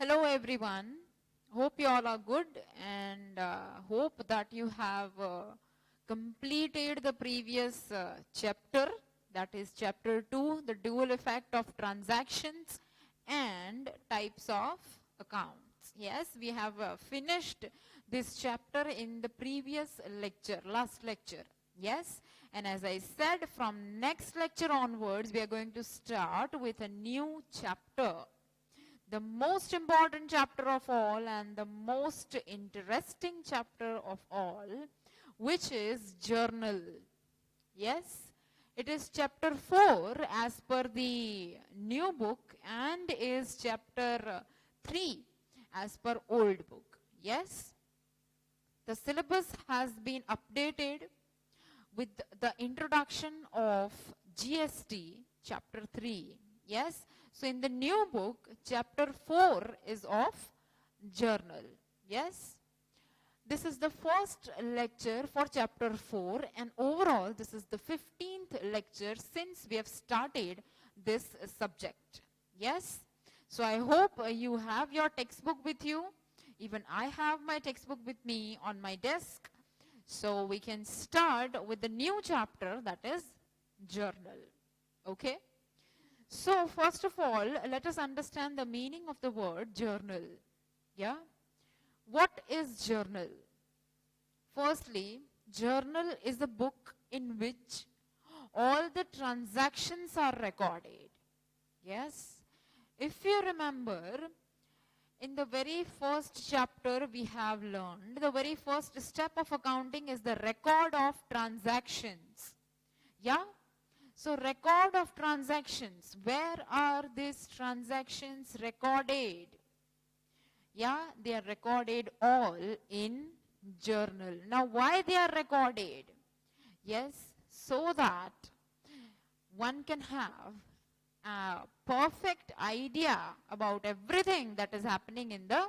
Hello everyone. Hope you all are good and hope that you have completed the previous chapter, that is chapter 2, the dual effect of transactions and types of accounts. Yes, we have finished this chapter in the previous lecture, last lecture. Yes, and as I said, from next lecture onwards, we are going to start with a new chapter, the most important chapter of all and the most interesting chapter of all, which is journal. Yes, it is chapter 4 as per the new book and is chapter 3 as per old book. Yes, the syllabus has been updated with the introduction of GST chapter 3. Yes, so in the new book, chapter 4 is of journal. Yes, this is the first lecture for chapter 4 and overall this is the 15th lecture since we have started this subject. Yes, so I hope you have your textbook with you. Even I have my textbook with me on my desk. So we can start with the new chapter, that is journal. Okay? So first of all, let us understand the meaning of the word journal. Yeah? What is journal? Firstly, journal is a book in which all the transactions are recorded. Yes? If you remember, in the very first chapter we have learned, the very first step of accounting is the record of transactions. Yeah? So record of transactions, where are these transactions recorded? Yeah, they are recorded all in journal. Now why they are recorded? Yes, so that one can have a perfect idea about everything that is happening in the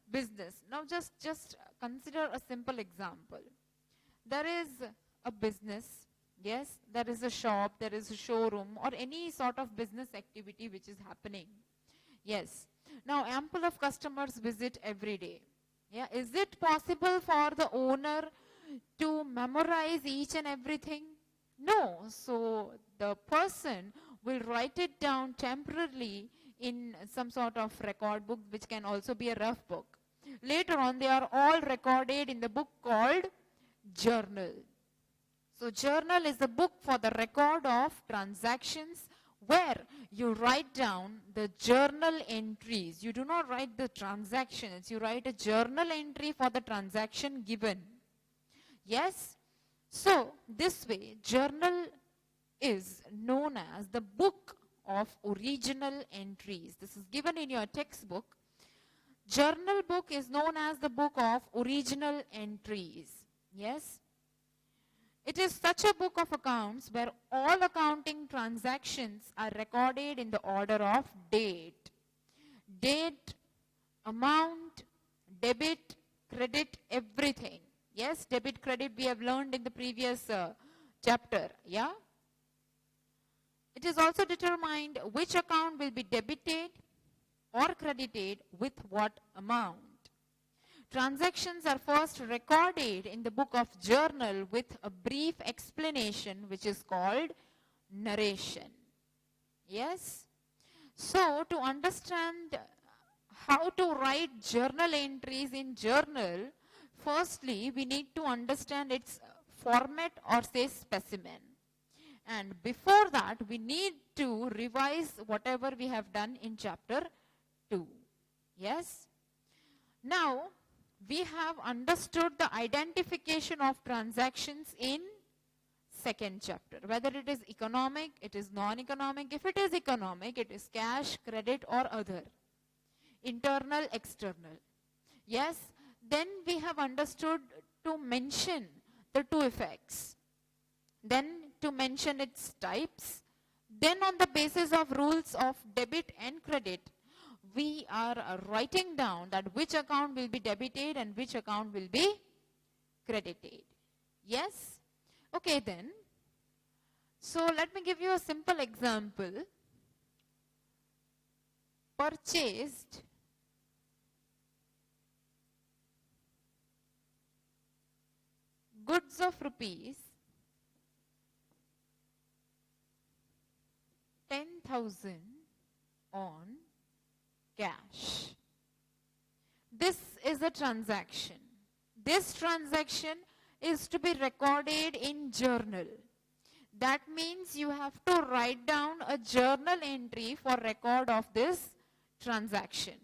business. Now just consider a simple example. There is a business, yes, there is a shop, there is a showroom or any sort of business activity which is happening. Yes. Now ample of customers visit every day. Yeah, is it possible for the owner to memorize each and everything? No. So the person will write it down temporarily in some sort of record book, which can also be a rough book. Later on, they are all recorded in the book called journal. So journal is a book for the record of transactions where you write down the journal entries. You do not write the transactions. You write a journal entry for the transaction given. Yes? So this way, journal is known as the book of original entries. This is given in your textbook. Journal book is known as the book of original entries. Yes? It is such a book of accounts where all accounting transactions are recorded in the order of date. Date, amount, debit, credit, everything. Yes, debit, credit we have learned in the previous chapter. Yeah? It is also determined which account will be debited or credited with what amount. Transactions are first recorded in the book of journal with a brief explanation which is called narration. Yes? So to understand how to write journal entries in journal, firstly we need to understand its format or say specimen. And before that we need to revise whatever we have done in chapter 2. Yes? Now, we have understood the identification of transactions in second chapter. Whether it is economic, it is non-economic. If it is economic, it is cash, credit or other. Internal, external. Yes, then we have understood to mention the two effects. Then to mention its types. Then on the basis of rules of debit and credit, we are writing down that which account will be debited and which account will be credited. Yes? Okay then. So let me give you a simple example. Purchased goods of rupees 10,000 on cash. This is a transaction. This transaction is to be recorded in journal. That means you have to write down a journal entry for record of this transaction.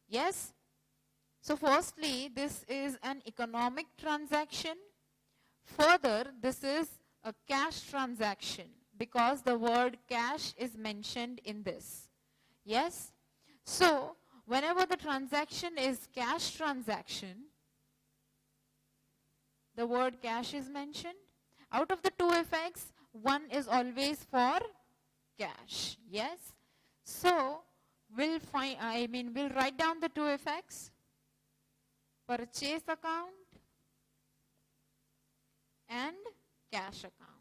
Yes? So firstly, this is an economic transaction. Further, this is a cash transaction because the word cash is mentioned in this. Yes? So, whenever the transaction is cash transaction, the word cash is mentioned. Out of the two effects, one is always for cash. Yes? So, we'll write down the two effects. Purchase account and cash account.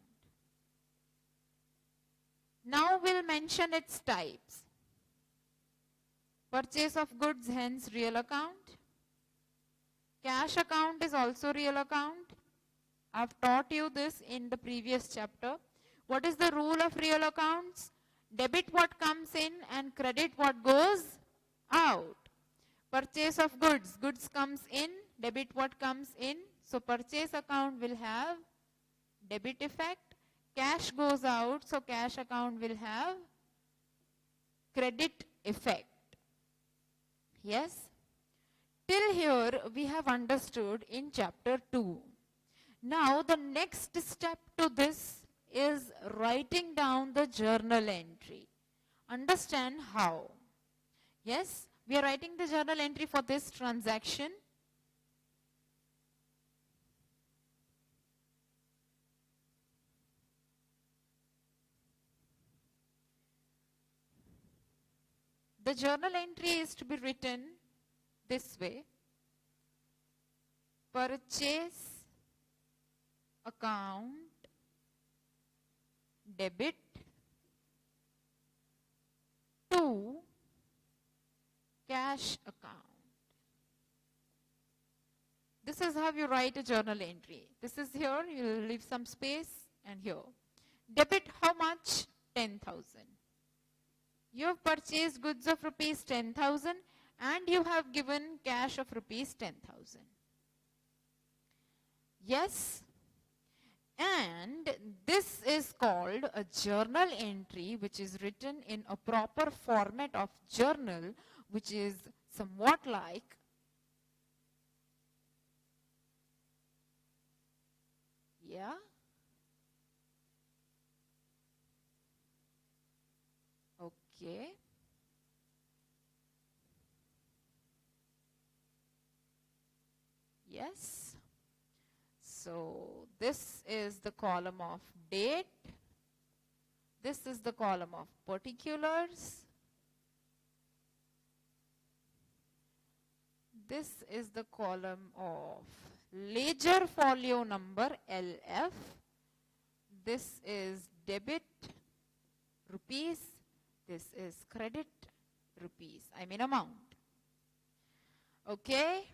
Now we'll mention its types. Purchase of goods, hence real account. Cash account is also real account. I've taught you this in the previous chapter. What is the rule of real accounts? Debit what comes in and credit what goes out. Purchase of goods, goods comes in, debit what comes in. So purchase account will have debit effect. Cash goes out, so cash account will have credit effect. Yes? Till here we have understood in chapter 2. Now the next step to this is writing down the journal entry. Understand how? Yes? We are writing the journal entry for this transaction. The journal entry is to be written this way. Purchase account debit to cash account. This is how you write a journal entry. This is here, you will leave some space, and here. Debit how much? 10,000. You have purchased goods of rupees 10,000 and you have given cash of rupees 10,000. Yes? And this is called a journal entry, which is written in a proper format of journal, which is somewhat like Okay. Yes. So this is the column of date. This is the column of particulars. This is the column of ledger folio number LF. This is debit rupees. This is credit rupees, amount. Okay.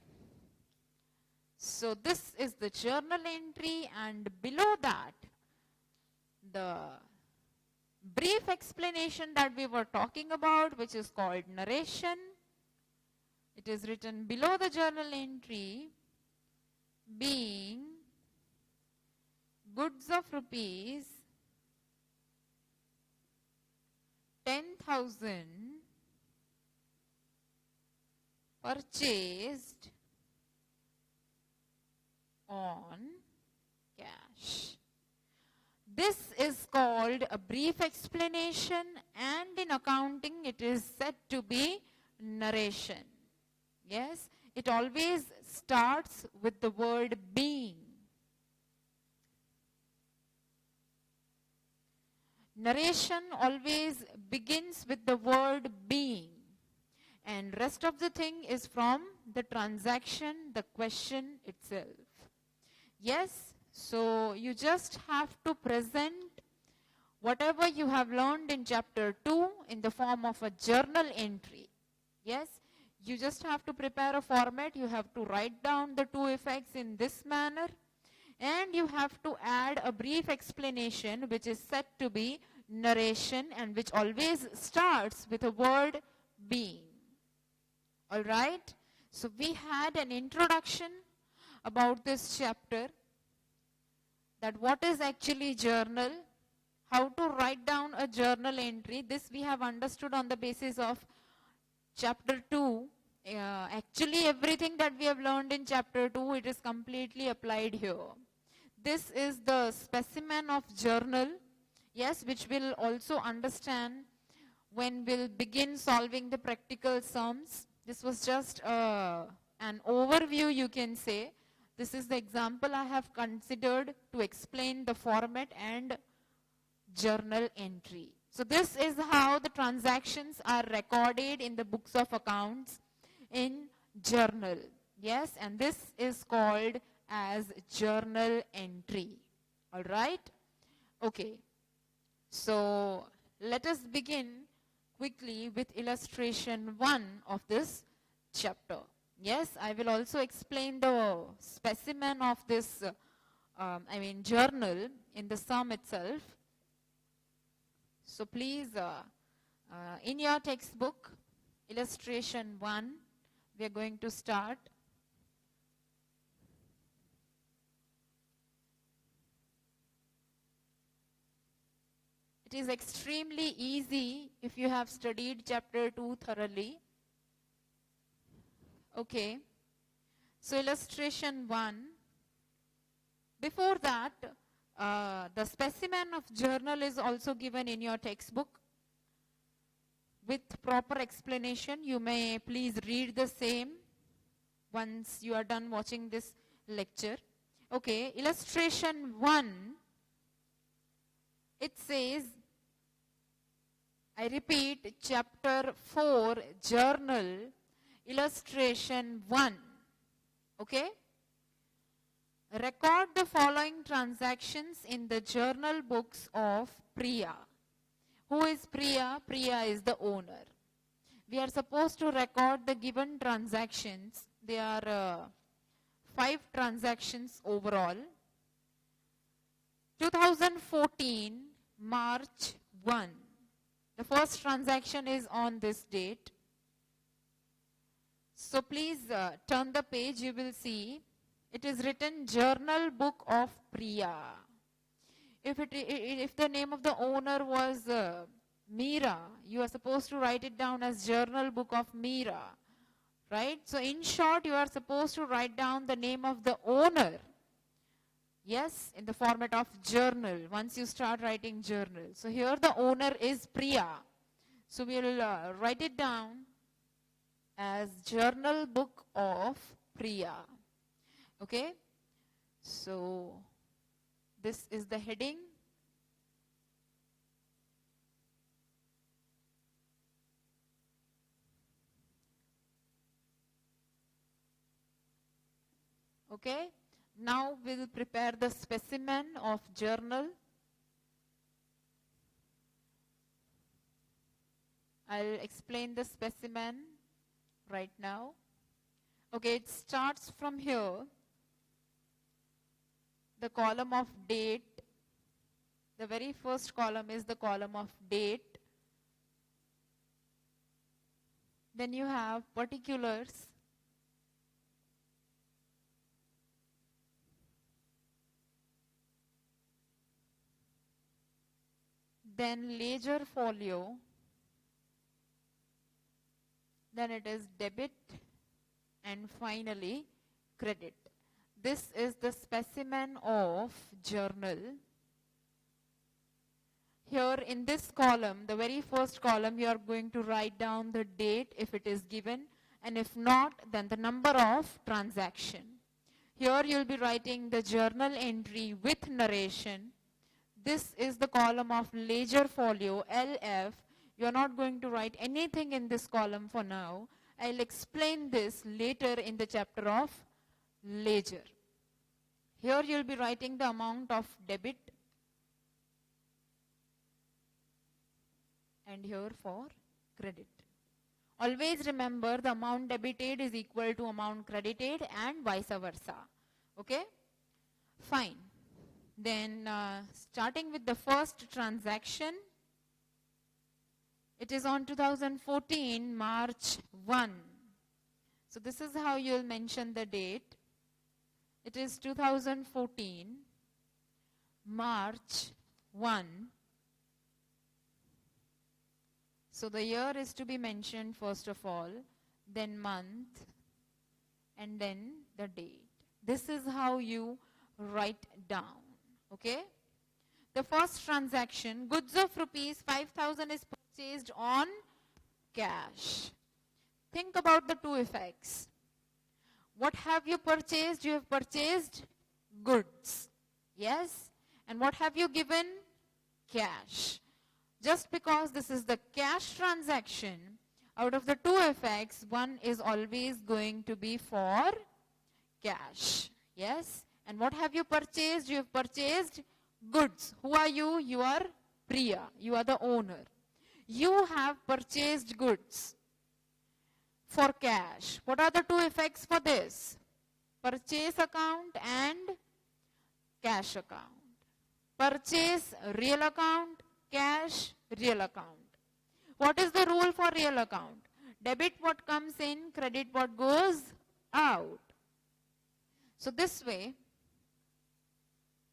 So this is the journal entry, and below that, the brief explanation that we were talking about, which is called narration. It is written below the journal entry, being goods of rupees 10,000 purchased on cash. This is called a brief explanation, and in accounting it is said to be narration. Yes, it always starts with the word being. Narration always begins with the word being, and rest of the thing is from the transaction, the question itself. Yes, so you just have to present whatever you have learned in chapter 2 in the form of a journal entry. Yes, you just have to prepare a format. You have to write down the two effects in this manner, And you have to add a brief explanation which is said to be narration and which always starts with a word being. Alright? So we had an introduction about this chapter, that what is actually journal, how to write down a journal entry. This we have understood on the basis of chapter 2. Actually everything that we have learned in chapter 2, it is completely applied here. This is the specimen of journal, yes, which we'll also understand when we'll begin solving the practical sums. This was just an overview, you can say. This is the example I have considered to explain the format and journal entry. So this is how the transactions are recorded in the books of accounts in journal. Yes, and this is called as journal entry. All right? Okay. So let us begin quickly with illustration 1 of this chapter. Yes, I will also explain the specimen of this journal in the sum itself. So please, in your textbook, illustration 1, we are going to start. It is extremely easy if you have studied chapter 2 thoroughly. Okay. So illustration 1. Before that, the specimen of journal is also given in your textbook with proper explanation. You may please read the same once you are done watching this lecture. Okay, illustration 1, it says, I repeat, chapter 4, journal, illustration 1. Okay? Record the following transactions in the journal books of Priya. Who is Priya? Priya is the owner. We are supposed to record the given transactions. There are 5 transactions overall. 2014, March 1. The first transaction is on this date. So please turn the page, you will see it is written Journal Book of Priya. If the name of the owner was Meera, you are supposed to write it down as Journal Book of Meera. Right? So in short, you are supposed to write down the name of the owner. Yes, in the format of journal, once you start writing journal. So here the owner is Priya. So we will write it down as Journal Book of Priya. Okay, so this is the heading. Okay, now we'll prepare the specimen of journal. I'll explain the specimen right now. Okay, it starts from here. The column of date, the very first column is the column of date. Then you have particulars. Then ledger folio. Then it is debit. And finally, credit. This is the specimen of journal. Here in this column, the very first column, you are going to write down the date if it is given, and if not, then the number of transaction. Here you will be writing the journal entry with narration. This is the column of ledger folio, LF. You are not going to write anything in this column for now. I'll explain this later in the chapter of ledger. Here you will be writing the amount of debit, and here for credit. Always remember the amount debited is equal to amount credited and vice versa. Okay? Fine. Then starting with the first transaction, it is on 2014 March 1. So this is how you'll mention the date. It is 2014 March 1. So the year is to be mentioned first of all, then month, and then the date. This is how you write down. Okay? The first transaction, goods of rupees 5,000 is purchased on cash. Think about the two effects. What have you purchased? You have purchased goods. Yes? And what have you given? Cash. Just because this is the cash transaction, out of the two effects, one is always going to be for cash. Yes? And what have you purchased? You have purchased goods. Who are you? You are Priya. You are the owner. You have purchased goods for cash. What are the two effects for this? Purchase account and cash account. Purchase real account, cash real account. What is the rule for real account? Debit what comes in, credit what goes out. So this way,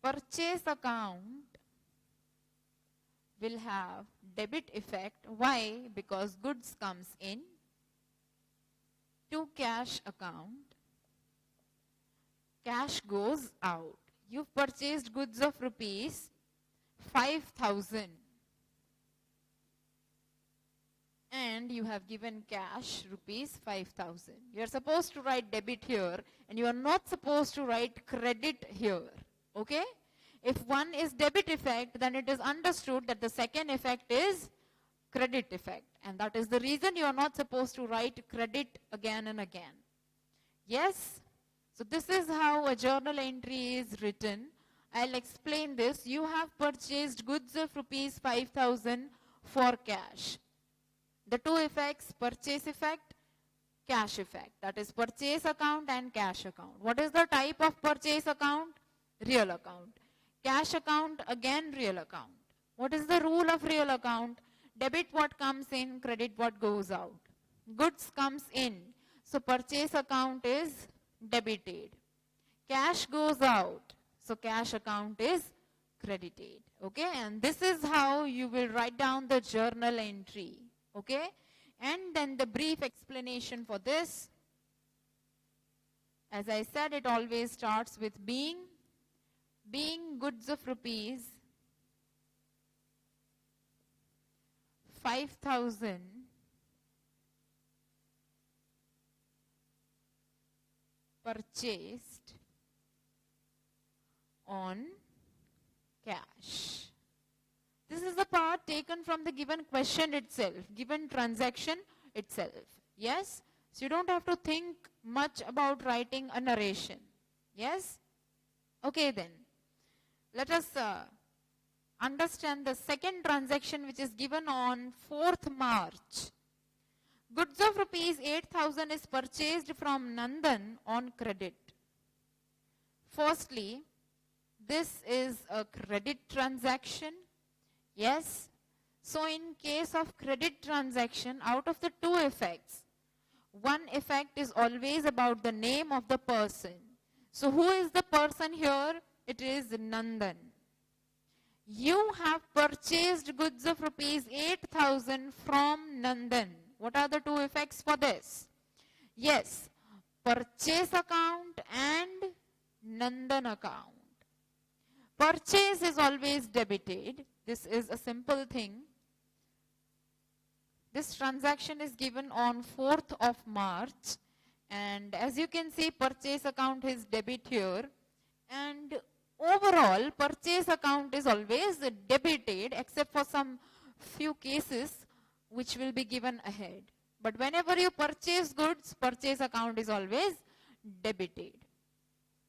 purchase account will have debit effect. Why? Because goods comes in to cash account, cash goes out. You've purchased goods of rupees 5,000 and you have given cash rupees 5,000. You are supposed to write debit here and you are not supposed to write credit here. Okay? If one is debit effect, then it is understood that the second effect is credit effect. And that is the reason you are not supposed to write credit again and again. Yes? So this is how a journal entry is written. I'll explain this. You have purchased goods of rupees 5,000 for cash. The two effects, purchase effect, cash effect. That is purchase account and cash account. What is the type of purchase account? Real account. Cash account, again real account. What is the rule of real account? Debit what comes in, credit what goes out. Goods comes in. So purchase account is debited. Cash goes out. So cash account is credited. Okay, and this is how you will write down the journal entry. Okay, and then the brief explanation for this. As I said, it always starts with being goods of rupees 5,000 purchased on cash. This is the part taken from the given question itself, given transaction itself. Yes? So you don't have to think much about writing a narration. Yes? Okay then. Let us understand the second transaction which is given on 4th March. Goods of rupees 8,000 is purchased from Nandan on credit. Firstly, this is a credit transaction. Yes. So in case of credit transaction, out of the two effects, one effect is always about the name of the person. So who is the person here? It is Nandan. You have purchased goods of rupees 8,000 from Nandan. What are the two effects for this? Yes, purchase account and Nandan account. Purchase is always debited. This is a simple thing. This transaction is given on 4th of March. And as you can see, purchase account is debit here. And overall, purchase account is always debited except for some few cases which will be given ahead. But whenever you purchase goods, purchase account is always debited.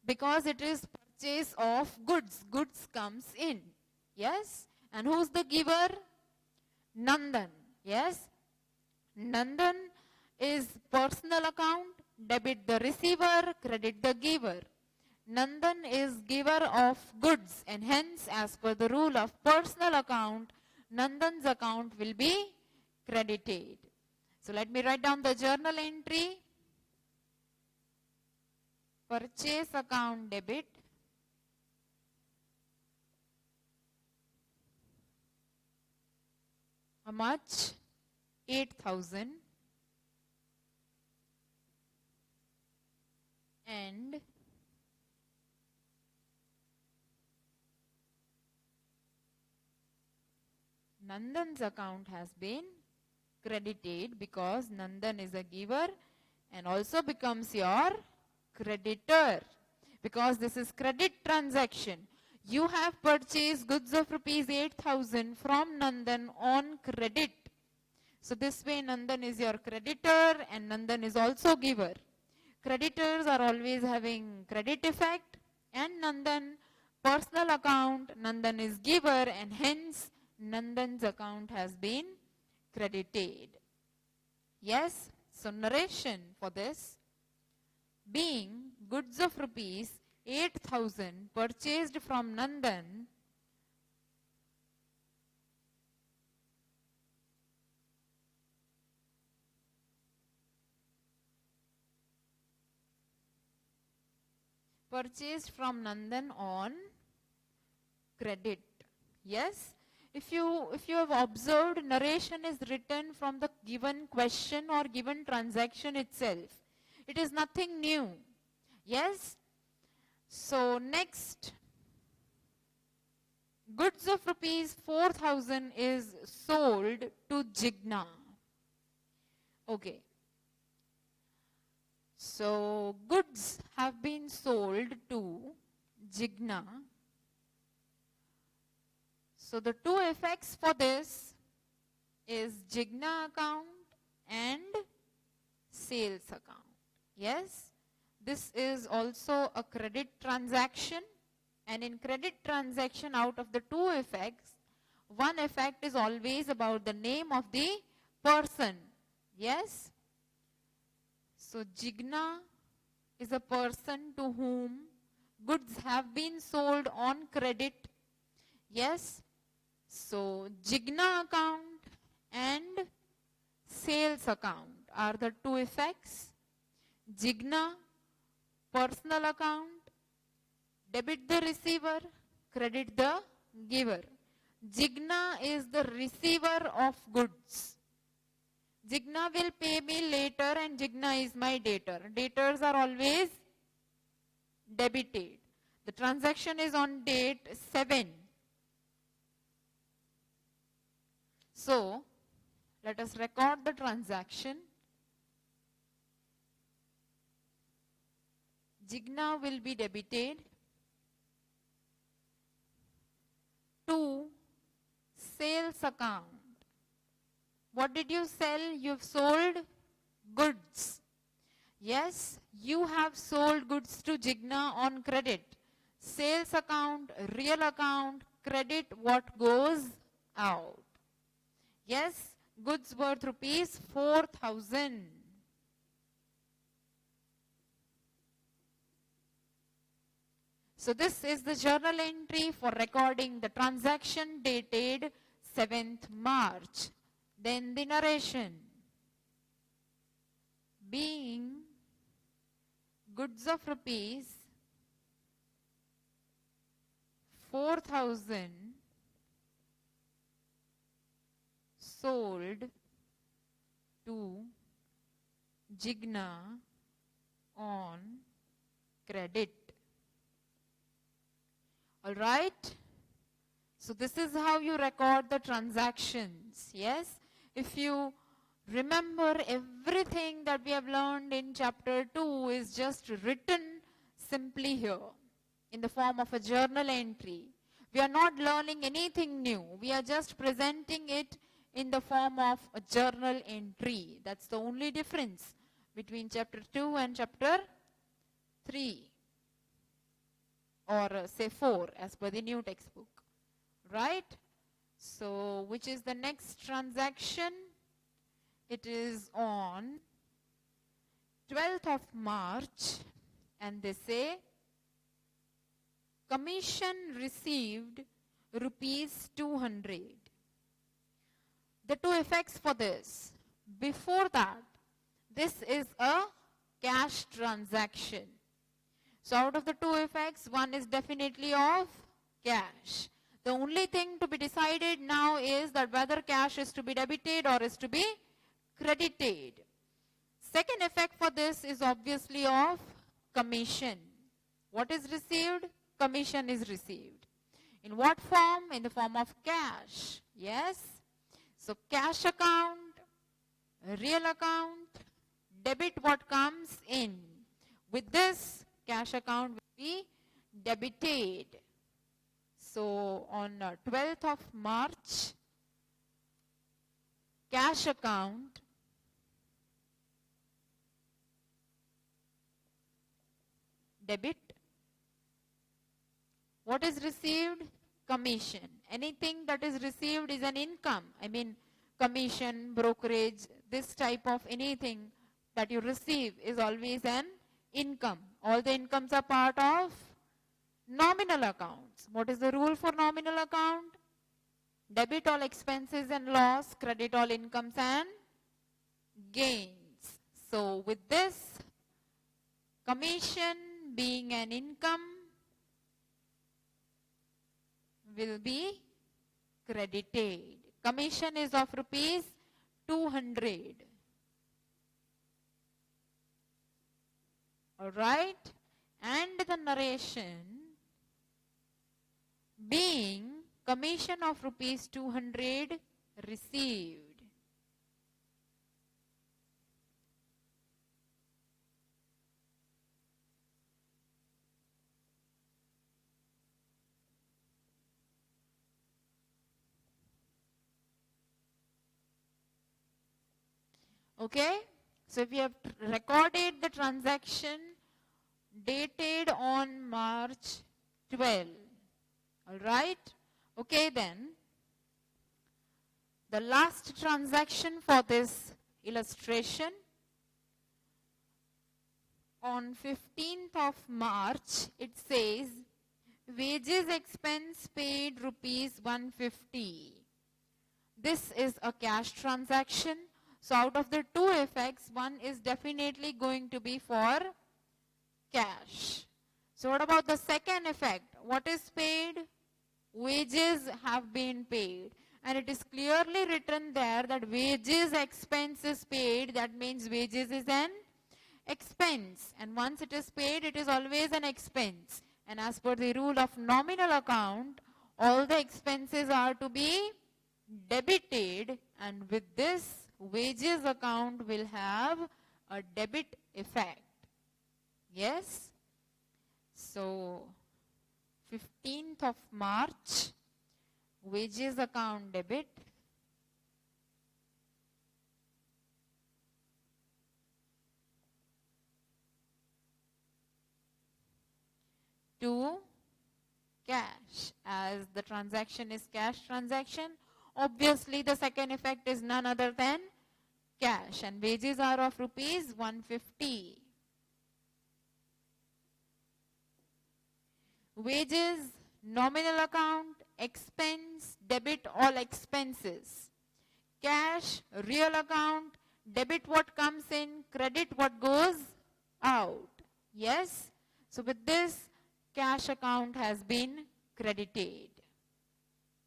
Because it is purchase of goods. Goods comes in. Yes? And who's the giver? Nandan. Yes? Nandan is personal account, debit the receiver, credit the giver. Nandan is giver of goods, and hence, as per the rule of personal account, Nandan's account will be credited. So let me write down the journal entry. Purchase account debit. How much? 8,000. And Nandan's account has been credited because Nandan is a giver and also becomes your creditor, because this is credit transaction. You have purchased goods of rupees 8,000 from Nandan on credit. So this way Nandan is your creditor and Nandan is also giver. Creditors are always having credit effect, and Nandan personal account, Nandan is giver, and hence Nandan's account has been credited. Yes, so narration for this: being goods of rupees 8,000 purchased from Nandan, on credit. Yes, if you have observed, narration is written from the given question or given transaction itself. It is nothing new. Yes. So next, goods of rupees 4,000 is sold to Jigna. Okay. So goods have been sold to Jigna. So the two effects for this is Jigna account and sales account. Yes, this is also a credit transaction, and in credit transaction, out of the two effects, one effect is always about the name of the person. Yes. So Jigna is a person to whom goods have been sold on credit. Yes. So Jigna account and sales account are the two effects. Jigna, personal account, debit the receiver, credit the giver. Jigna is the receiver of goods. Jigna will pay me later and Jigna is my debtor. Debtors are always debited. The transaction is on date 7. So, let us record the transaction. Jigna will be debited to sales account. What did you sell? You've sold goods. Yes, you have sold goods to Jigna on credit. Sales account, real account, credit what goes out. Yes, goods worth rupees 4,000. So this is the journal entry for recording the transaction dated 7th March. Then the narration. Being goods of rupees 4,000 sold to Jigna on credit. All right. So this is how you record the transactions. Yes. If you remember, everything that we have learned in chapter 2 is just written simply here in the form of a journal entry. We are not learning anything new. We are just presenting it in the form of a journal entry. That's the only difference between chapter 2 and chapter 3, or say 4 as per the new textbook. Right? So, which is the next transaction? It is on 12th of March, and they say commission received rupees 200. The two effects for this. Before that, this is a cash transaction. So out of the two effects, one is definitely of cash. The only thing to be decided now is that whether cash is to be debited or is to be credited. Second effect for this is obviously of commission. What is received? Commission is received. In what form? In the form of cash. Yes. So cash account, real account, debit what comes in. With this, cash account will be debited. So on 12th of March, cash account debit. What is received? Commission. Anything that is received is an income. I mean, commission, brokerage, this type of anything that you receive is always an income. All the incomes are part of nominal accounts. What is the rule for nominal account? Debit all expenses and loss, credit all incomes and gains. So with this, commission being an income will be credited. Commission is of rupees 200. Alright? And the narration being commission of rupees 200 received. Okay, so if you have recorded the transaction dated on March 12, all right, okay then, the last transaction for this illustration on 15th of March, it says wages expense paid rupees 150. This is a cash transaction. So out of the two effects, one is definitely going to be for cash. So what about the second effect? What is paid? Wages have been paid. And it is clearly written there that wages expense is paid. That means wages is an expense. And once it is paid, it is always an expense. And as per the rule of nominal account, all the expenses are to be debited. And with this, wages account will have a debit effect. Yes? So, 15th of March, wages account debit. To cash. As the transaction is cash transaction, obviously the second effect is none other than cash, and wages are of rupees 150. Wages, nominal account, expense, debit all expenses. Cash, real account, debit what comes in, credit what goes out. Yes? So with this, cash account has been credited.